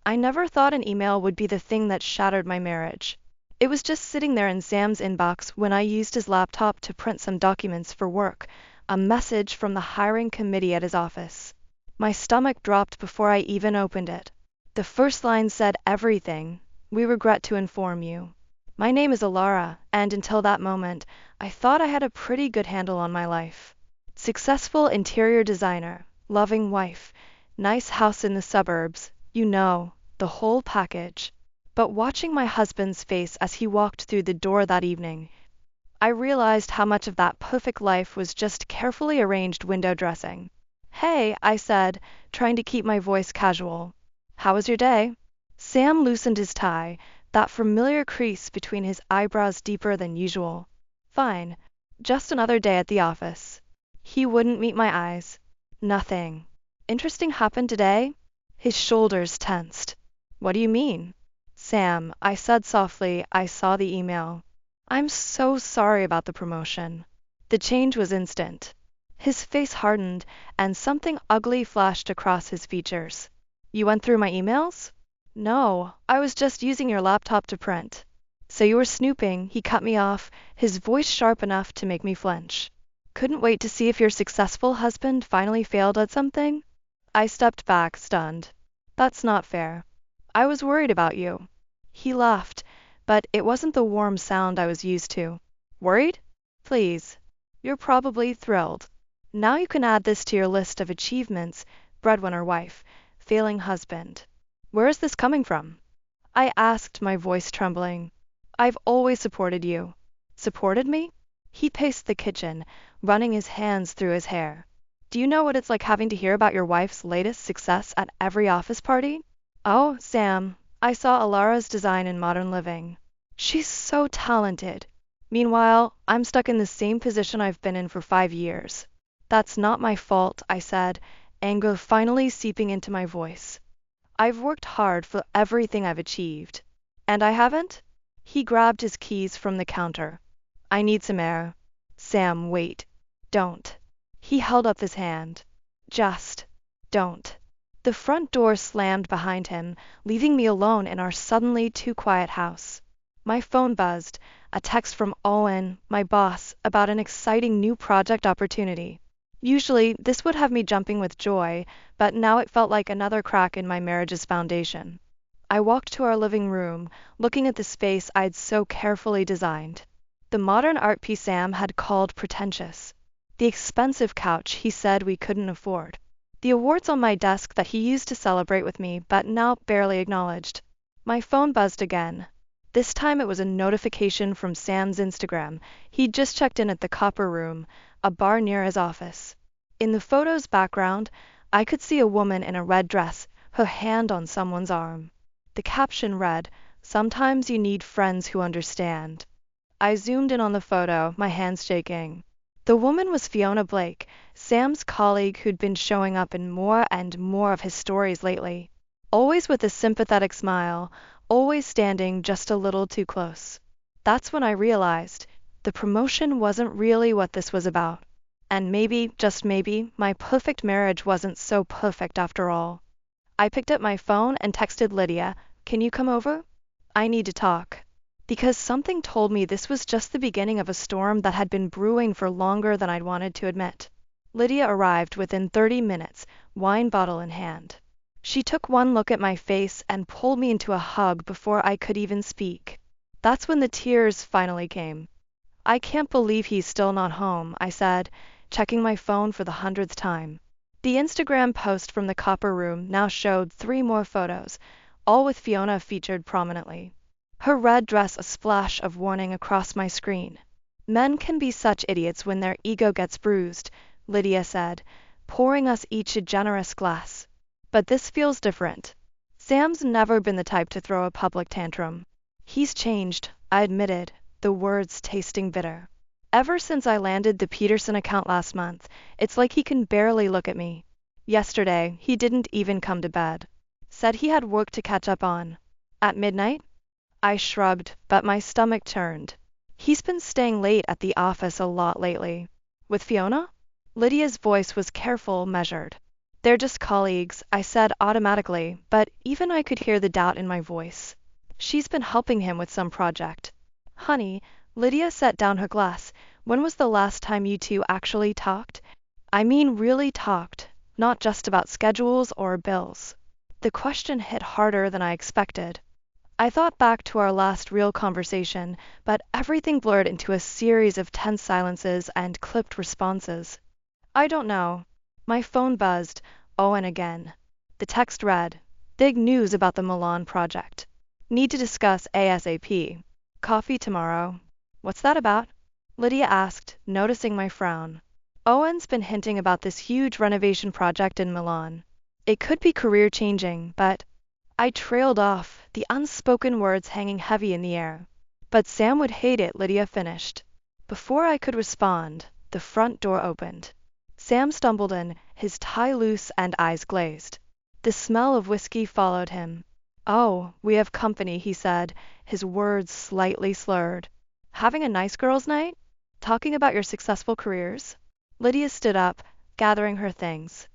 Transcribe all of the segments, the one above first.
I never thought an email would be the thing that shattered my marriage. It was just sitting there in Sam's inbox when I used his laptop to print some documents for work, a message from the hiring committee at his office. My stomach dropped before I even opened it. The first line said everything. "We regret to inform you." My name is Alara, and until that moment, I thought I had a pretty good handle on my life. Successful interior designer, loving wife, nice house in the suburbs, the whole package. But watching my husband's face as he walked through the door that evening, I realized how much of that perfect life was just carefully arranged window dressing. "Hey," I said, trying to keep my voice casual. "How was your day?" Sam loosened his tie, that familiar crease between his eyebrows deeper than usual. "Fine. Just another day at the office." He wouldn't meet my eyes. "Nothing interesting happened today?" His shoulders tensed. "What do you mean?" "Sam," I said softly, "I saw the email. I'm so sorry about the promotion." The change was instant. His face hardened, and something ugly flashed across his features. "You went through my emails?" "No, I was just using your laptop to print." "So you were snooping," he cut me off, his voice sharp enough to make me flinch. "Couldn't wait to see if your successful husband finally failed at something?" I stepped back, stunned. "That's not fair. I was worried about you." He laughed, but it wasn't the warm sound I was used to. "Worried? Please. You're probably thrilled. Now you can add this to your list of achievements: breadwinner wife, failing husband." "Where is this coming from?" I asked, my voice trembling. "I've always supported you." "Supported me?" He paced the kitchen, running his hands through his hair. "Do you know what it's like having to hear about your wife's latest success at every office party?" "Oh, Sam, I saw Alara's design in Modern Living. She's so talented. Meanwhile, I'm stuck in the same position I've been in for 5 years." "That's not my fault," I said, anger finally seeping into my voice. "I've worked hard for everything I've achieved." "And I haven't?" He grabbed his keys from the counter. "I need some air." "Sam, wait. Don't." He held up his hand. "Just don't." The front door slammed behind him, leaving me alone in our suddenly too quiet house. My phone buzzed, a text from Owen, my boss, about an exciting new project opportunity. Usually, this would have me jumping with joy, but now it felt like another crack in my marriage's foundation. I walked to our living room, looking at the space I'd so carefully designed. The modern art piece Sam had called pretentious. The expensive couch he said we couldn't afford. The awards on my desk that he used to celebrate with me but now barely acknowledged. My phone buzzed again. This time it was a notification from Sam's Instagram. He'd just checked in at the Copper Room, a bar near his office. In the photo's background, I could see a woman in a red dress, her hand on someone's arm. The caption read, "Sometimes you need friends who understand." I zoomed in on the photo, my hands shaking. The woman was Fiona Blake, Sam's colleague who'd been showing up in more and more of his stories lately. Always with a sympathetic smile, always standing just a little too close. That's when I realized the promotion wasn't really what this was about. And maybe, just maybe, my perfect marriage wasn't so perfect after all. I picked up my phone and texted Lydia, "Can you come over? I need to talk." Because something told me this was just the beginning of a storm that had been brewing for longer than I'd wanted to admit. Lydia arrived within 30 minutes, wine bottle in hand. She took one look at my face and pulled me into a hug before I could even speak. That's when the tears finally came. "I can't believe he's still not home," I said, checking my phone for the 100th time. The Instagram post from the Copper Room now showed 3 more photos, all with Fiona featured prominently. Her red dress a splash of warning across my screen. "Men can be such idiots when their ego gets bruised," Lydia said, pouring us each a generous glass. "But this feels different." Sam's never been the type to throw a public tantrum. "He's changed," I admitted, the words tasting bitter. "Ever since I landed the Peterson account last month, it's like he can barely look at me. Yesterday, he didn't even come to bed. Said he had work to catch up on." "At midnight?" I shrugged, but my stomach turned. "He's been staying late at the office a lot lately." "With Fiona?" Lydia's voice was careful, measured. They're just colleagues, I said automatically, but even I could hear the doubt in my voice. She's been helping him with some project. Honey, Lydia set down her glass. When was the last time you two actually talked? I mean really talked, not just about schedules or bills. The question hit harder than I expected. I thought back to our last real conversation, but everything blurred into a series of tense silences and clipped responses. I don't know. My phone buzzed. Owen again. The text read, "Big news about the Milan project. Need to discuss ASAP. Coffee tomorrow." "What's that about?" Lydia asked, noticing my frown. "Owen's been hinting about this huge renovation project in Milan. It could be career-changing, but—" I trailed off, the unspoken words hanging heavy in the air. "But Sam would hate it," Lydia finished. Before I could respond, the front door opened. Sam stumbled in, his tie loose and eyes glazed. The smell of whiskey followed him. "Oh, we have company," he said, his words slightly slurred. "Having a nice girls' night? Talking about your successful careers?" Lydia stood up, gathering her things.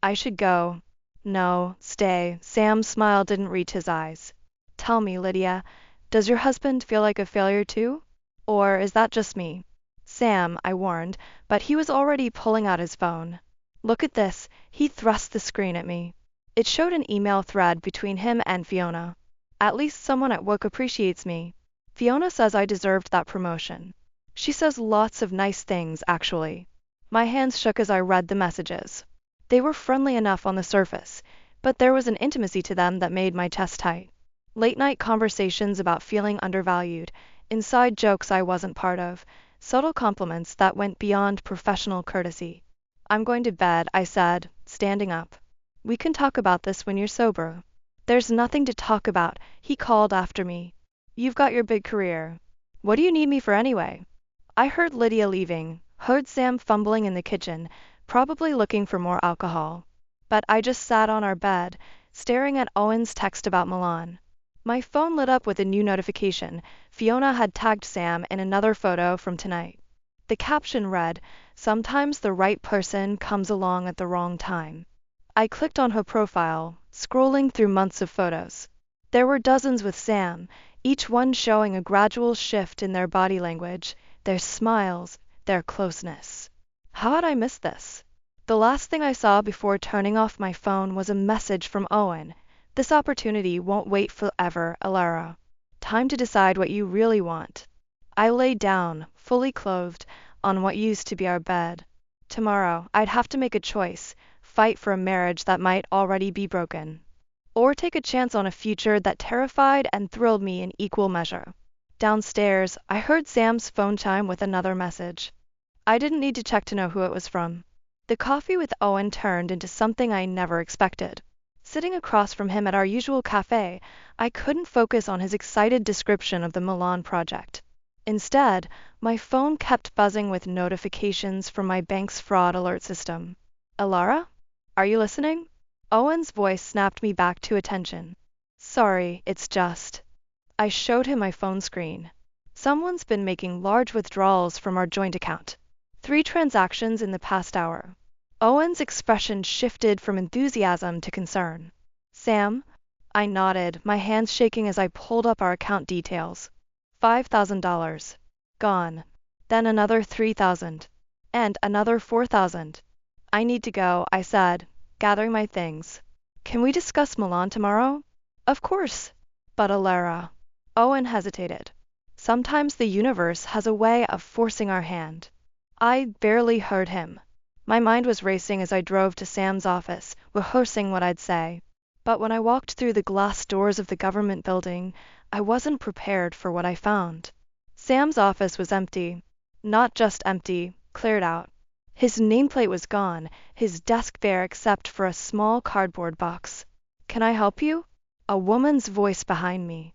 "I should go." "No, stay." Sam's smile didn't reach his eyes. "Tell me, Lydia, does your husband feel like a failure too? Or is that just me?" "Sam," I warned, but he was already pulling out his phone. "Look at this." He thrust the screen at me. It showed an email thread between him and Fiona. "At least someone at work appreciates me. Fiona says I deserved that promotion. She says lots of nice things, actually." My hands shook as I read the messages. They were friendly enough on the surface, but there was an intimacy to them that made my chest tight. Late-night conversations about feeling undervalued, inside jokes I wasn't part of, subtle compliments that went beyond professional courtesy. "I'm going to bed," I said, standing up. "We can talk about this when you're sober." "There's nothing to talk about," he called after me. "You've got your big career. What do you need me for anyway?" I heard Lydia leaving, heard Sam fumbling in the kitchen, probably looking for more alcohol. But I just sat on our bed, staring at Owen's text about Milan. My phone lit up with a new notification. Fiona had tagged Sam in another photo from tonight. The caption read, "Sometimes the right person comes along at the wrong time." I clicked on her profile, scrolling through months of photos. There were dozens with Sam, each one showing a gradual shift in their body language, their smiles, their closeness. How had I missed this? The last thing I saw before turning off my phone was a message from Owen. "This opportunity won't wait forever, Alara. Time to decide what you really want." I lay down, fully clothed, on what used to be our bed. Tomorrow, I'd have to make a choice, fight for a marriage that might already be broken, or take a chance on a future that terrified and thrilled me in equal measure. Downstairs, I heard Sam's phone chime with another message. I didn't need to check to know who it was from. The coffee with Owen turned into something I never expected. Sitting across from him at our usual cafe, I couldn't focus on his excited description of the Milan project. Instead, my phone kept buzzing with notifications from my bank's fraud alert system. "Alara? Are you listening?" Owen's voice snapped me back to attention. "Sorry, it's just—" I showed him my phone screen. "Someone's been making large withdrawals from our joint account. 3 transactions in the past hour." Owen's expression shifted from enthusiasm to concern. "Sam?" I nodded, my hands shaking as I pulled up our account details. $5,000. Gone. Then another 3,000. And another 4,000. "I need to go," I said, gathering my things. "Can we discuss Milan tomorrow?" "Of course." "But Alara—" Owen hesitated. "Sometimes the universe has a way of forcing our hand." I barely heard him. My mind was racing as I drove to Sam's office, rehearsing what I'd say. But when I walked through the glass doors of the government building, I wasn't prepared for what I found. Sam's office was empty. Not just empty, cleared out. His nameplate was gone, his desk bare except for a small cardboard box. "Can I help you?" A woman's voice behind me.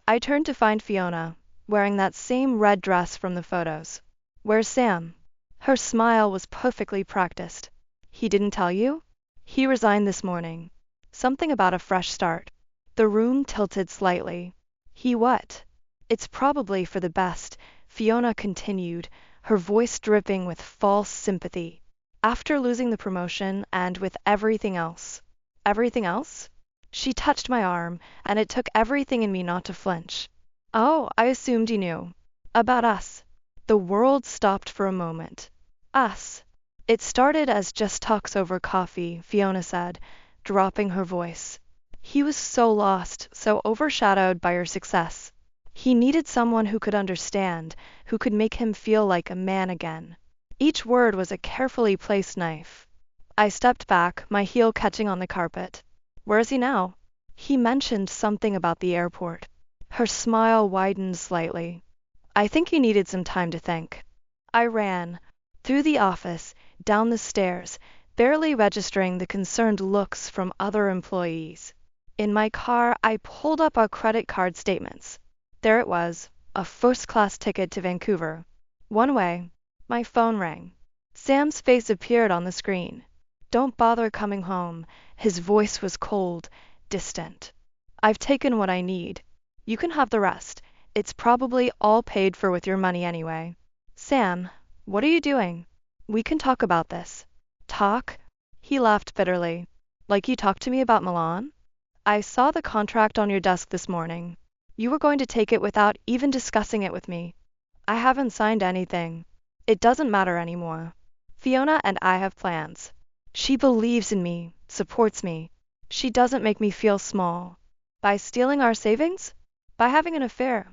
I turned to find Fiona, wearing that same red dress from the photos. "Where's Sam?" Her smile was perfectly practiced. "He didn't tell you?" "He resigned this morning." Something about a fresh start. The room tilted slightly. "He what?" "It's probably for the best," Fiona continued, her voice dripping with false sympathy. After losing the promotion and with everything else. Everything else? She touched my arm, and it took everything in me not to flinch. Oh, I assumed you knew. About us. The world stopped for a moment. Us. It started as just talks over coffee, Fiona said, dropping her voice. He was so lost, so overshadowed by your success. He needed someone who could understand, who could make him feel like a man again. Each word was a carefully placed knife. I stepped back, my heel catching on the carpet. Where is he now? He mentioned something about the airport. Her smile widened slightly. I think you needed some time to think. I ran. Through the office, down the stairs, barely registering the concerned looks from other employees. In my car, I pulled up our credit card statements. There it was, a first-class ticket to Vancouver. One way. My phone rang. Sam's face appeared on the screen. Don't bother coming home. His voice was cold, distant. I've taken what I need. You can have the rest. It's probably all paid for with your money anyway. Sam, what are you doing? We can talk about this. Talk? He laughed bitterly. Like you talked to me about Milan? I saw the contract on your desk this morning. You were going to take it without even discussing it with me. I haven't signed anything. It doesn't matter anymore. Fiona and I have plans. She believes in me, supports me. She doesn't make me feel small. By stealing our savings? By having an affair.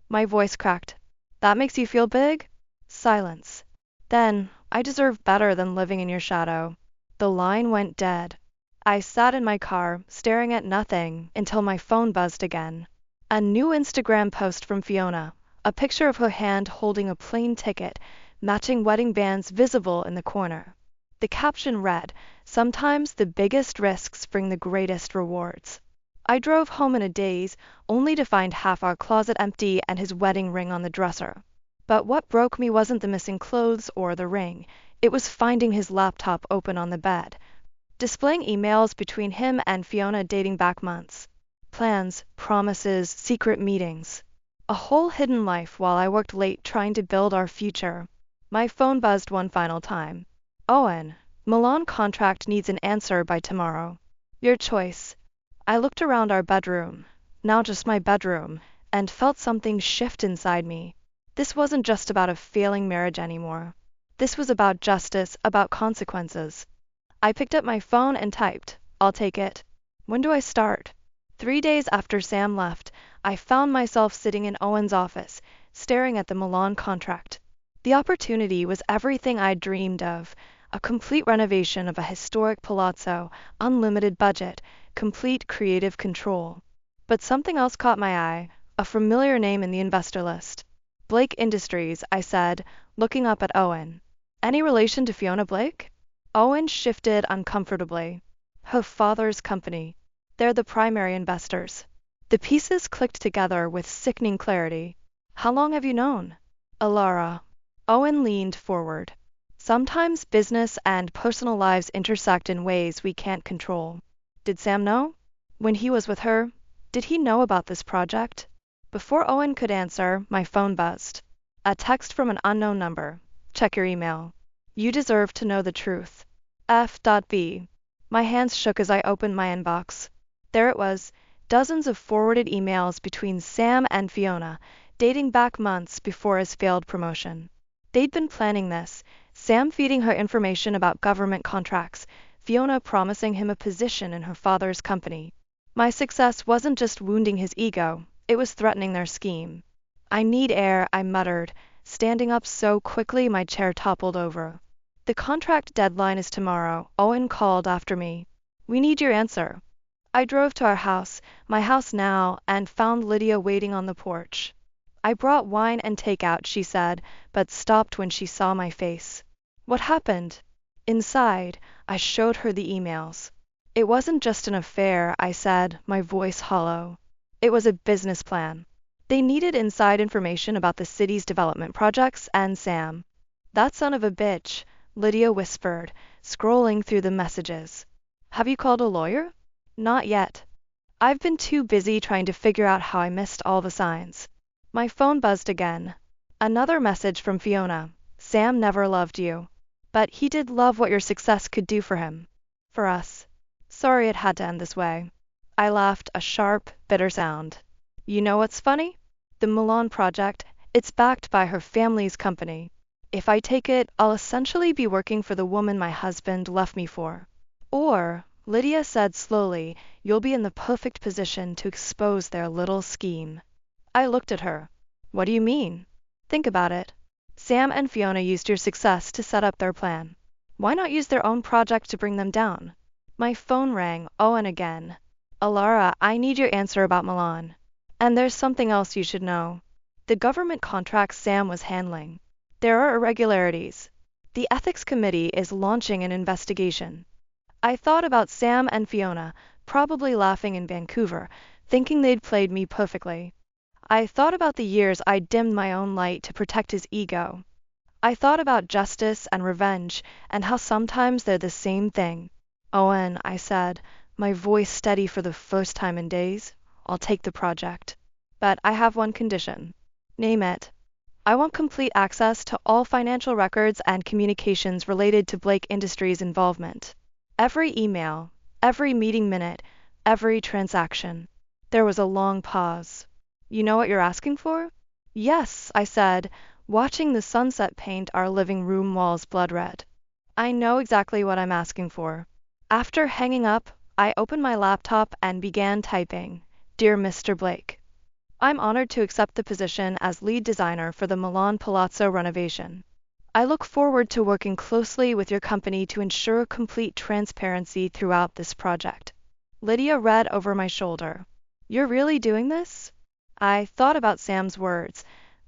My voice cracked. That makes you feel big? Silence. Then, I deserve better than living in your shadow. The line went dead. I sat in my car, staring at nothing, until my phone buzzed again. A new Instagram post from Fiona, a picture of her hand holding a plane ticket, matching wedding bands visible in the corner. The caption read, "Sometimes the biggest risks bring the greatest rewards." I drove home in a daze, only to find half our closet empty and his wedding ring on the dresser. But what broke me wasn't the missing clothes or the ring. It was finding his laptop open on the bed, displaying emails between him and Fiona dating back months. Plans, promises, secret meetings. A whole hidden life while I worked late trying to build our future. My phone buzzed one final time. Owen, Milan contract needs an answer by tomorrow. Your choice. I looked around our bedroom, now just my bedroom, and felt something shift inside me. This wasn't just about a failing marriage anymore. This was about justice, about consequences. I picked up my phone and typed, "I'll take it." When do I start? 3 days after Sam left, I found myself sitting in Owen's office, staring at the Milan contract. The opportunity was everything I'd dreamed of, a complete renovation of a historic palazzo, unlimited budget, complete creative control. But something else caught my eye, a familiar name in the investor list. Blake Industries, I said, looking up at Owen. Any relation to Fiona Blake? Owen shifted uncomfortably. Her father's company. They're the primary investors. The pieces clicked together with sickening clarity. How long have you known? Alara. Owen leaned forward. Sometimes business and personal lives intersect in ways we can't control. Did Sam know? When he was with her, did he know about this project? Before Owen could answer, my phone buzzed. A text from an unknown number. Check your email. You deserve to know the truth. F.B. My hands shook as I opened my inbox. There it was, dozens of forwarded emails between Sam and Fiona, dating back months before his failed promotion. They'd been planning this, Sam feeding her information about government contracts, Fiona promising him a position in her father's company. My success wasn't just wounding his ego, it was threatening their scheme. I need air, I muttered, standing up so quickly my chair toppled over. The contract deadline is tomorrow, Owen called after me. We need your answer. I drove to our house, my house now, and found Lydia waiting on the porch. I brought wine and takeout, she said, but stopped when she saw my face. What happened? Inside, I showed her the emails. It wasn't just an affair, I said, my voice hollow. It was a business plan. They needed inside information about the city's development projects and Sam. That son of a bitch, Lydia whispered, scrolling through the messages. Have you called a lawyer? Not yet. I've been too busy trying to figure out how I missed all the signs. My phone buzzed again. Another message from Fiona. Sam never loved you. But he did love what your success could do for him. For us. Sorry it had to end this way. I laughed, a sharp, bitter sound. You know what's funny? The Milan project, it's backed by her family's company. If I take it, I'll essentially be working for the woman my husband left me for. Or, Lydia said slowly, you'll be in the perfect position to expose their little scheme. I looked at her. What do you mean? Think about it. Sam and Fiona used your success to set up their plan. Why not use their own project to bring them down? My phone rang, Owen again. Alara, I need your answer about Milan. And there's something else you should know. The government contracts Sam was handling. There are irregularities. The ethics committee is launching an investigation. I thought about Sam and Fiona, probably laughing in Vancouver, thinking they'd played me perfectly. I thought about the years I dimmed my own light to protect his ego. I thought about justice and revenge, and how sometimes they're the same thing. Owen, I said, my voice steady for the first time in days, I'll take the project. But I have one condition. Name it. I want complete access to all financial records and communications related to Blake Industries' involvement. Every email, every meeting minute, every transaction. There was a long pause. You know what you're asking for? Yes, I said, watching the sunset paint our living room walls blood red. I know exactly what I'm asking for. After hanging up, I opened my laptop and began typing, Dear Mr. Blake, I'm honored to accept the position as lead designer for the Milan Palazzo renovation. I look forward to working closely with your company to ensure complete transparency throughout this project. Lydia read over my shoulder. You're really doing this? I thought about Sam's words.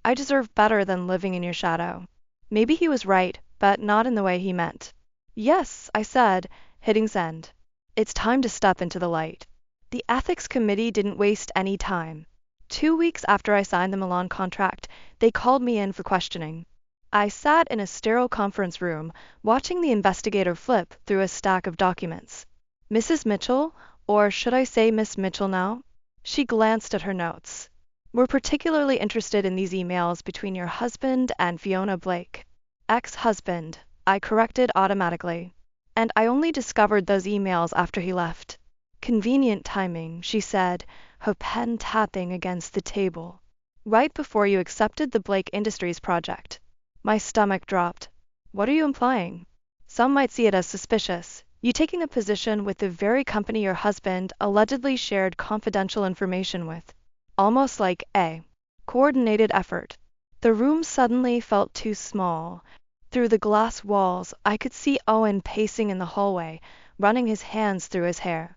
I deserve better than living in your shadow. Maybe he was right, but not in the way he meant. Yes, I said, hitting send. It's time to step into the light. The ethics committee didn't waste any time. 2 weeks after I signed the Milan contract, they called me in for questioning. I sat in a sterile conference room, watching the investigator flip through a stack of documents. Mrs. Mitchell, or should I say Miss Mitchell now? She glanced at her notes. We're particularly interested in these emails between your husband and Fiona Blake. Ex-husband, I corrected automatically. And I only discovered those emails after he left. Convenient timing, she said, her pen tapping against the table. Right before you accepted the Blake Industries project. My stomach dropped. What are you implying? Some might see it as suspicious. You taking a position with the very company your husband allegedly shared confidential information with. Almost like a coordinated effort. The room suddenly felt too small. Through the glass walls, I could see Owen pacing in the hallway, running his hands through his hair.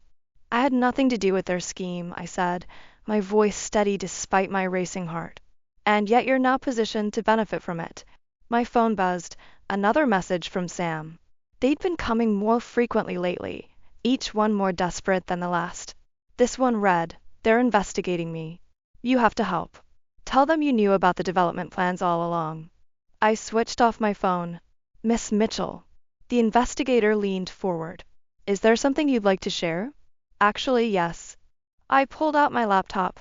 I had nothing to do with their scheme, I said, my voice steady despite my racing heart. And yet you're now positioned to benefit from it. My phone buzzed, another message from Sam. They'd been coming more frequently lately, each one more desperate than the last. This one read, They're investigating me. You have to help. Tell them you knew about the development plans all along. I switched off my phone. Miss Mitchell. The investigator leaned forward. Is there something you'd like to share? Actually, yes. I pulled out my laptop.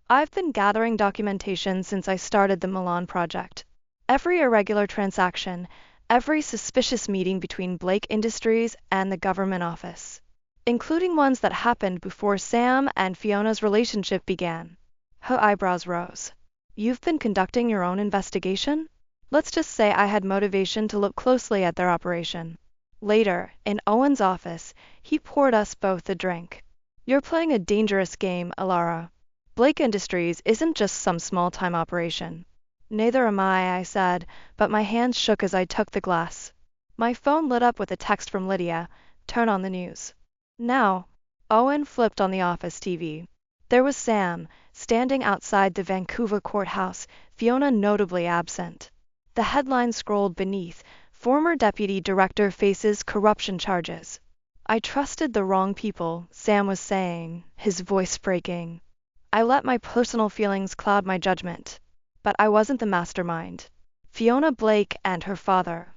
I've been gathering documentation since I started the Milan project. Every irregular transaction, every suspicious meeting between Blake Industries and the government office, including ones that happened before Sam and Fiona's relationship began. Her eyebrows rose. You've been conducting your own investigation? Let's just say I had motivation to look closely at their operation. Later, in Owen's office, he poured us both a drink. You're playing a dangerous game, Alara. Blake Industries isn't just some small-time operation. Neither am I said, but my hands shook as I took the glass. My phone lit up with a text from Lydia. Turn on the news. Now. Owen flipped on the office TV. There was Sam, standing outside the Vancouver courthouse, Fiona notably absent. The headline scrolled beneath, Former Deputy Director faces corruption charges. I trusted the wrong people, Sam was saying, his voice breaking. I let my personal feelings cloud my judgment. But I wasn't the mastermind. Fiona Blake and her father.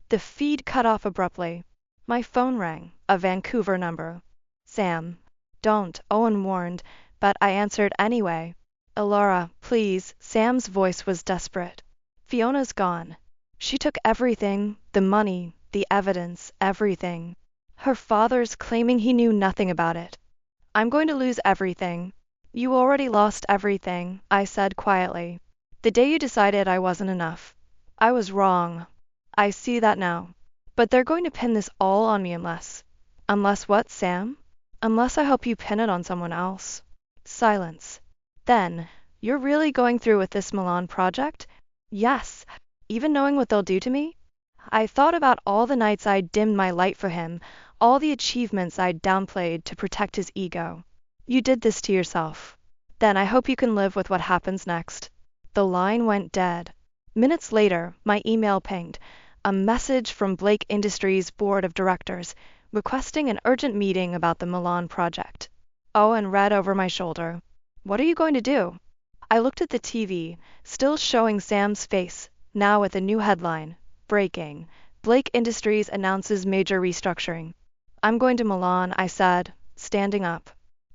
The feed cut off abruptly. My phone rang, a Vancouver number. Sam. Don't, Owen warned, but I answered anyway. Alara, please, Sam's voice was desperate. Fiona's gone. She took everything, the money, the evidence, everything. Her father's claiming he knew nothing about it. I'm going to lose everything. You already lost everything, I said quietly. The day you decided I wasn't enough. I was wrong. I see that now. But they're going to pin this all on me unless. Unless what, Sam? Unless I help you pin it on someone else. Silence. Then, you're really going through with this Milan project? Yes. Even knowing what they'll do to me? I thought about all the nights I'd dimmed my light for him, all the achievements I'd downplayed to protect his ego. You did this to yourself. Then I hope you can live with what happens next. The line went dead. Minutes later, my email pinged, a message from Blake Industries' board of directors requesting an urgent meeting about the Milan project. Owen read over my shoulder. What are you going to do? I looked at the TV, still showing Sam's face, now with a new headline. Breaking. Blake Industries announces major restructuring. I'm going to Milan, I said, standing up.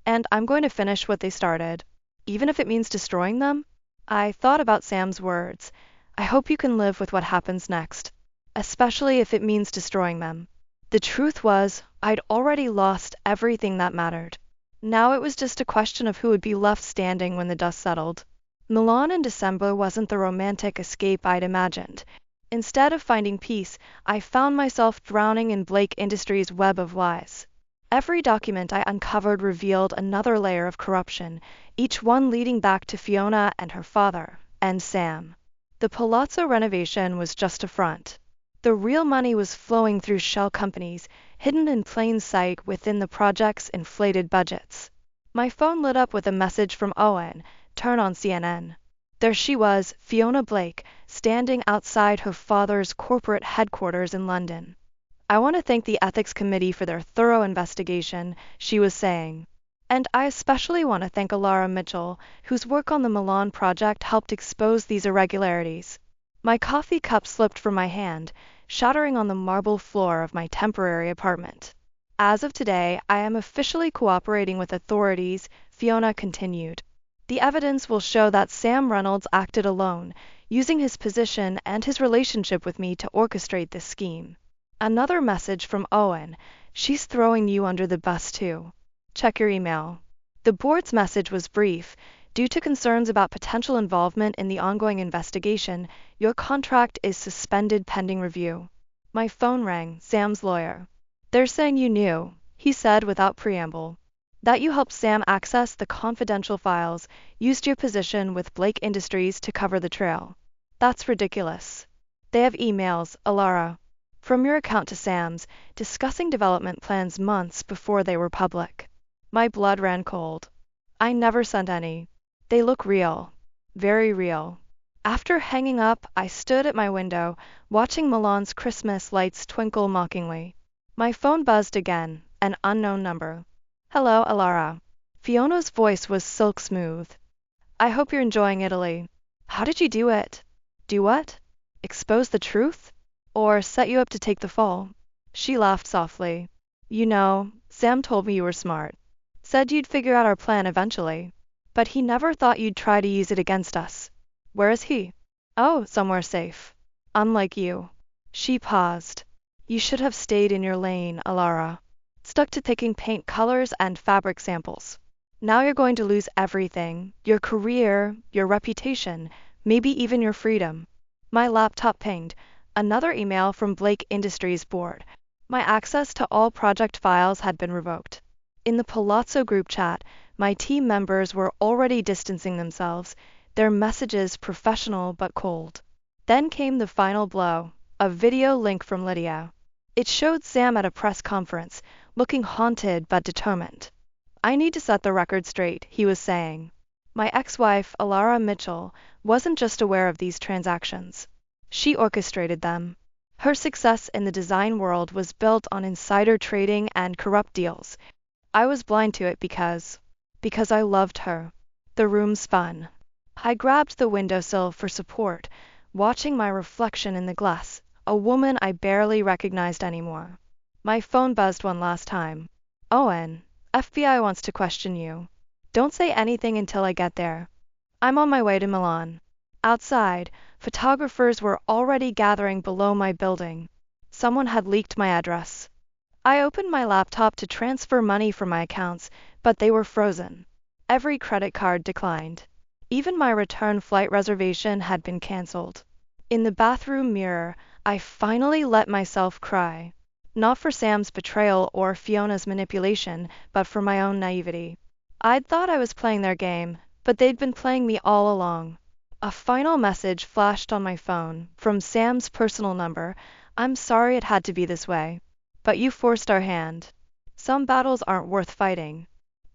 And I'm going to finish what they started. Even if it means destroying them? I thought about Sam's words. I hope you can live with what happens next. Especially if it means destroying them. The truth was, I'd already lost everything that mattered. Now it was just a question of who would be left standing when the dust settled. Milan in December wasn't the romantic escape I'd imagined. Instead of finding peace, I found myself drowning in Blake Industries' web of lies. Every document I uncovered revealed another layer of corruption, each one leading back to Fiona and her father, and Sam. The palazzo renovation was just a front. The real money was flowing through shell companies, hidden in plain sight within the project's inflated budgets. My phone lit up with a message from Owen. Turn on CNN. There she was, Fiona Blake, standing outside her father's corporate headquarters in London. I want to thank the Ethics Committee for their thorough investigation, she was saying. And I especially want to thank Alara Mitchell, whose work on the Milan project helped expose these irregularities. My coffee cup slipped from my hand, shattering on the marble floor of my temporary apartment. As of today, I am officially cooperating with authorities, Fiona continued. The evidence will show that Sam Reynolds acted alone, using his position and his relationship with me to orchestrate this scheme. Another message from Owen. She's throwing you under the bus too. Check your email. The board's message was brief. Due to concerns about potential involvement in the ongoing investigation, your contract is suspended pending review. My phone rang, Sam's lawyer. They're saying you knew, he said without preamble. That you helped Sam access the confidential files, used your position with Blake Industries to cover the trail. That's ridiculous. They have emails, Alara, from your account to Sam's, discussing development plans months before they were public. My blood ran cold. I never sent any. They look real. Very real. After hanging up, I stood at my window, watching Milan's Christmas lights twinkle mockingly. My phone buzzed again, an unknown number. Hello, Alara. Fiona's voice was silk smooth. I hope you're enjoying Italy. How did you do it? Do what? Expose the truth? Or set you up to take the fall? She laughed softly. You know, Sam told me you were smart. Said you'd figure out our plan eventually. But he never thought you'd try to use it against us. Where is he? Oh, somewhere safe. Unlike you. She paused. You should have stayed in your lane, Alara. Stuck to picking paint colors and fabric samples. Now you're going to lose everything, your career, your reputation, maybe even your freedom. My laptop pinged, another email from Blake Industries board. My access to all project files had been revoked. In the Palazzo group chat, my team members were already distancing themselves, their messages professional but cold. Then came the final blow, a video link from Lydia. It showed Sam at a press conference, looking haunted but determined. I need to set the record straight, he was saying. My ex-wife, Alara Mitchell, wasn't just aware of these transactions. She orchestrated them. Her success in the design world was built on insider trading and corrupt deals. I was blind to it because I loved her. The room spun. I grabbed the windowsill for support, watching my reflection in the glass, a woman I barely recognized anymore. My phone buzzed one last time. Owen, FBI wants to question you. Don't say anything until I get there. I'm on my way to Milan. Outside, photographers were already gathering below my building. Someone had leaked my address. I opened my laptop to transfer money from my accounts, but they were frozen. Every credit card declined. Even my return flight reservation had been canceled. In the bathroom mirror, I finally let myself cry. Not for Sam's betrayal or Fiona's manipulation, but for my own naivety. I'd thought I was playing their game, but they'd been playing me all along. A final message flashed on my phone, from Sam's personal number. "I'm sorry it had to be this way, but you forced our hand. Some battles aren't worth fighting."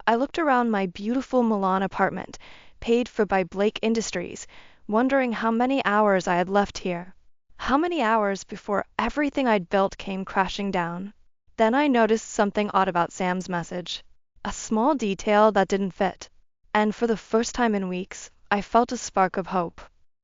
I looked around my beautiful Milan apartment, paid for by Blake Industries, wondering how many hours I had left here. How many hours before everything I'd built came crashing down? Then I noticed something odd about Sam's message. A small detail that didn't fit. And for the first time in weeks, I felt a spark of hope.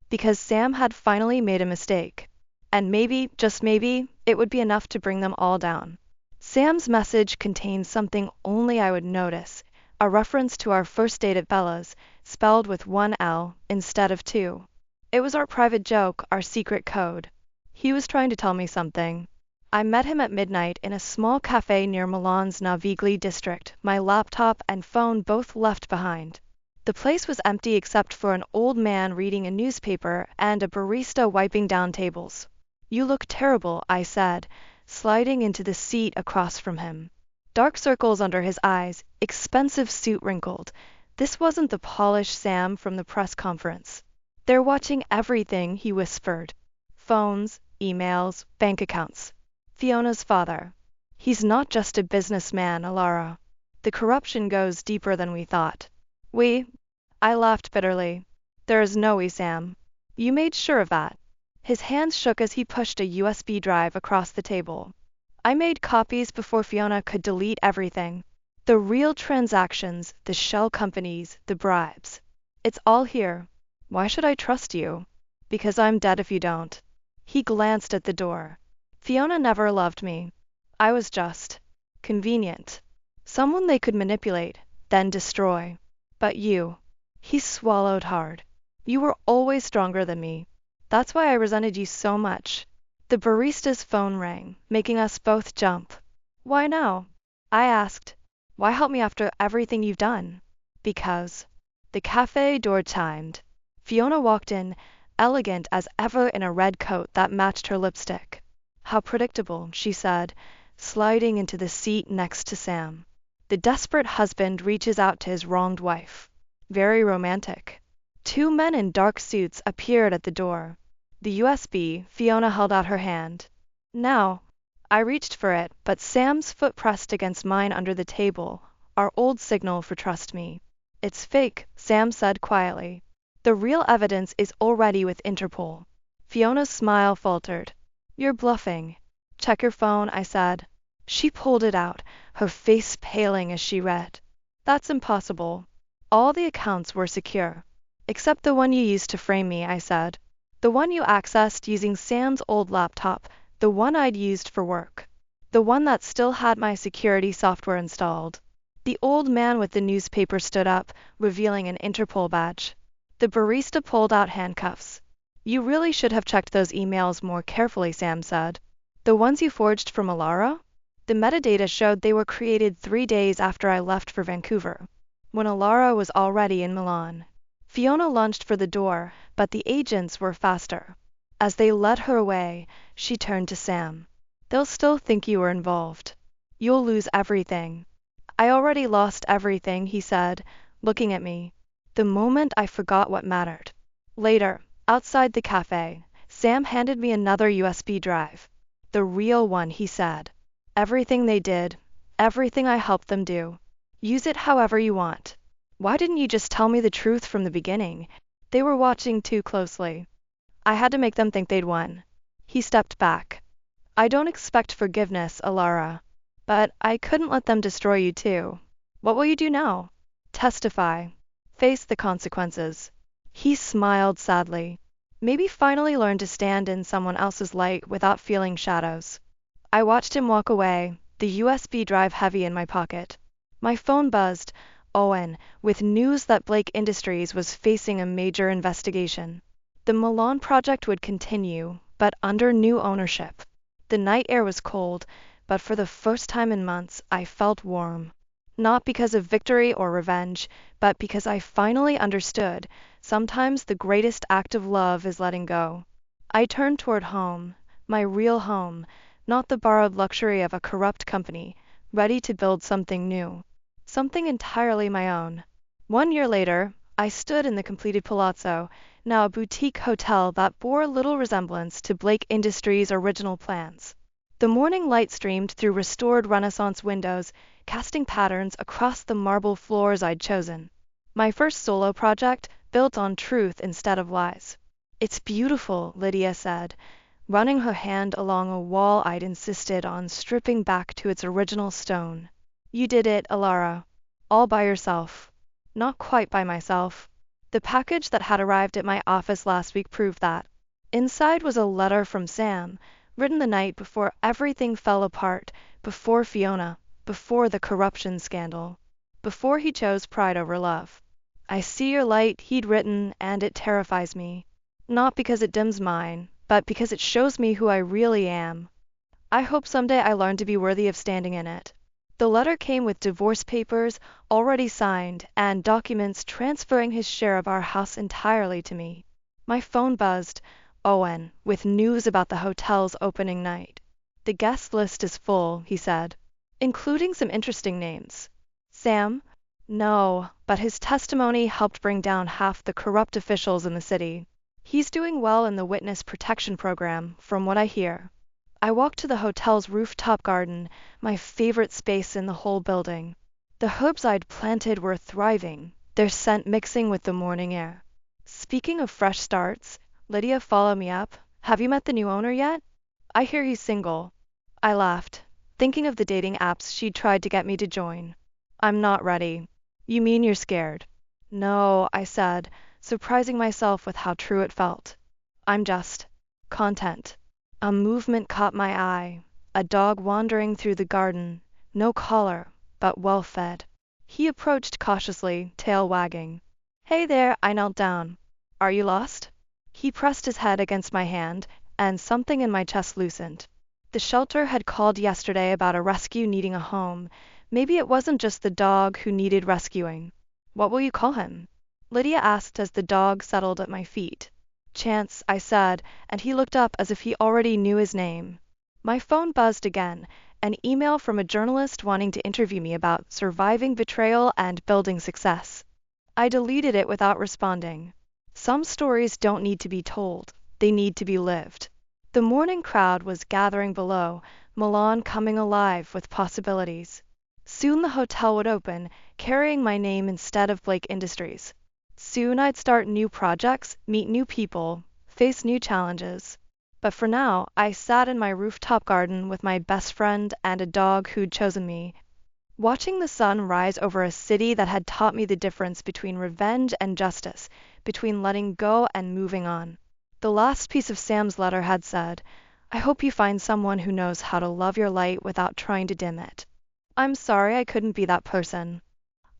Because Sam had finally made a mistake. And maybe, just maybe, it would be enough to bring them all down. Sam's message contained something only I would notice, a reference to our first date at Bella's, spelled with one L instead of two. It was our private joke, our secret code. He was trying to tell me something. I met him at midnight in a small cafe near Milan's Navigli district, my laptop and phone both left behind. The place was empty except for an old man reading a newspaper and a barista wiping down tables. "You look terrible," I said, sliding into the seat across from him. Dark circles under his eyes, expensive suit wrinkled. This wasn't the polished Sam from the press conference. "They're watching everything," he whispered. "Phones, emails, bank accounts. Fiona's father. He's not just a businessman, Alara. The corruption goes deeper than we thought." I laughed bitterly. "There is no we, Sam. You made sure of that." His hands shook as he pushed a USB drive across the table. "I made copies before Fiona could delete everything. The real transactions, the shell companies, the bribes. It's all here. Why should I trust you?" "Because I'm dead if you don't." He glanced at the door. "Fiona never loved me. I was just convenient. Someone they could manipulate, then destroy. But you." He swallowed hard. "You were always stronger than me. That's why I resented you so much." The barista's phone rang, making us both jump. "Why now?" I asked. "Why help me after everything you've done?" "Because." The cafe door chimed. Fiona walked in, elegant as ever in a red coat that matched her lipstick. "How predictable," she said, sliding into the seat next to Sam. "The desperate husband reaches out to his wronged wife. Very romantic." Two men in dark suits appeared at the door. "The USB," Fiona held out her hand. "Now." I reached for it, but Sam's foot pressed against mine under the table, our old signal for trust me. "It's fake," Sam said quietly. "The real evidence is already with Interpol." Fiona's smile faltered. "You're bluffing." "Check your phone," I said. She pulled it out, her face paling as she read. "That's impossible. All the accounts were secure." "Except the one you used to frame me," I said. "The one you accessed using Sam's old laptop, the one I'd used for work. The one that still had my security software installed." The old man with the newspaper stood up, revealing an Interpol badge. The barista pulled out handcuffs. "You really should have checked those emails more carefully," Sam said. "The ones you forged from Alara?" The metadata showed they were created 3 days after I left for Vancouver, when Alara was already in Milan. Fiona lunged for the door, but the agents were faster. As they led her away, she turned to Sam. "They'll still think you were involved. You'll lose everything." "I already lost everything," he said, looking at me. The moment I forgot what mattered. Later, outside the cafe, Sam handed me another USB drive. "The real one," he said. "Everything they did, everything I helped them do. Use it however you want." "Why didn't you just tell me the truth from the beginning?" "They were watching too closely. I had to make them think they'd won." He stepped back. "I don't expect forgiveness, Alara. But I couldn't let them destroy you too." "What will you do now?" "Testify. Face the consequences." He smiled sadly. "Maybe finally learn to stand in someone else's light without feeling shadows." I watched him walk away, the USB drive heavy in my pocket. My phone buzzed. Owen, with news that Blake Industries was facing a major investigation. The Milan project would continue, but under new ownership. The night air was cold, but for the first time in months I felt warm. Not because of victory or revenge, but because I finally understood sometimes the greatest act of love is letting go. I turned toward home, my real home, not the borrowed luxury of a corrupt company, ready to build something new, something entirely my own. 1 year later, I stood in the completed palazzo, now a boutique hotel that bore little resemblance to Blake Industries' original plans. The morning light streamed through restored Renaissance windows, casting patterns across the marble floors I'd chosen. My first solo project, built on truth instead of lies. "It's beautiful," Lydia said, running her hand along a wall I'd insisted on stripping back to its original stone. "You did it, Alara. All by yourself." Not quite by myself. The package that had arrived at my office last week proved that. Inside was a letter from Sam, written the night before everything fell apart, before Fiona, before the corruption scandal, before he chose pride over love. "I see your light," he'd written, "and it terrifies me. Not because it dims mine, but because it shows me who I really am. I hope someday I learn to be worthy of standing in it." The letter came with divorce papers already signed and documents transferring his share of our house entirely to me. My phone buzzed, Owen, with news about the hotel's opening night. "The guest list is full," he said, "including some interesting names." Sam? No, but his testimony helped bring down half the corrupt officials in the city. He's doing well in the witness protection program, from what I hear. I walked to the hotel's rooftop garden, my favorite space in the whole building. The herbs I'd planted were thriving, their scent mixing with the morning air. "Speaking of fresh starts," Lydia followed me up, "have you met the new owner yet? I hear he's single." I laughed, thinking of the dating apps she'd tried to get me to join. "I'm not ready." "You mean you're scared?" "No," I said, surprising myself with how true it felt. "I'm just content." A movement caught my eye, a dog wandering through the garden, no collar, but well fed. He approached cautiously, tail wagging. "Hey there," I knelt down. "Are you lost?" He pressed his head against my hand, and something in my chest loosened. The shelter had called yesterday about a rescue needing a home. Maybe it wasn't just the dog who needed rescuing. "What will you call him?" Lydia asked as the dog settled at my feet. "Chance," I said, and he looked up as if he already knew his name. My phone buzzed again, an email from a journalist wanting to interview me about surviving betrayal and building success. I deleted it without responding. Some stories don't need to be told, they need to be lived. The morning crowd was gathering below, Milan coming alive with possibilities. Soon the hotel would open, carrying my name instead of Blake Industries. Soon I'd start new projects, meet new people, face new challenges. But for now, I sat in my rooftop garden with my best friend and a dog who'd chosen me, watching the sun rise over a city that had taught me the difference between revenge and justice, between letting go and moving on. The last piece of Sam's letter had said, "I hope you find someone who knows how to love your light without trying to dim it." I'm sorry I couldn't be that person.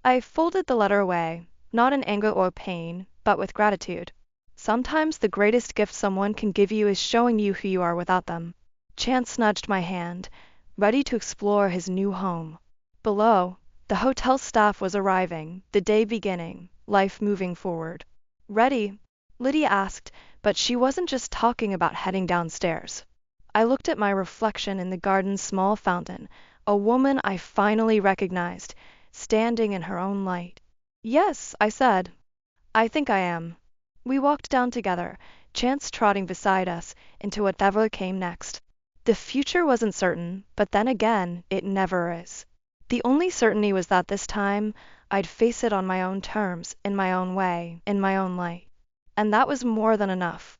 I folded the letter away, not in anger or pain, but with gratitude. Sometimes the greatest gift someone can give you is showing you who you are without them. Chance nudged my hand, ready to explore his new home. Below, the hotel staff was arriving, the day beginning, life moving forward. "Ready?" Lydia asked, but she wasn't just talking about heading downstairs. I looked at my reflection in the garden's small fountain, a woman I finally recognized, standing in her own light. "Yes," I said. "I think I am." We walked down together, Chance trotting beside us, into whatever came next. The future wasn't certain, but then again, it never is. The only certainty was that this time, I'd face it on my own terms, in my own way, in my own light. And that was more than enough.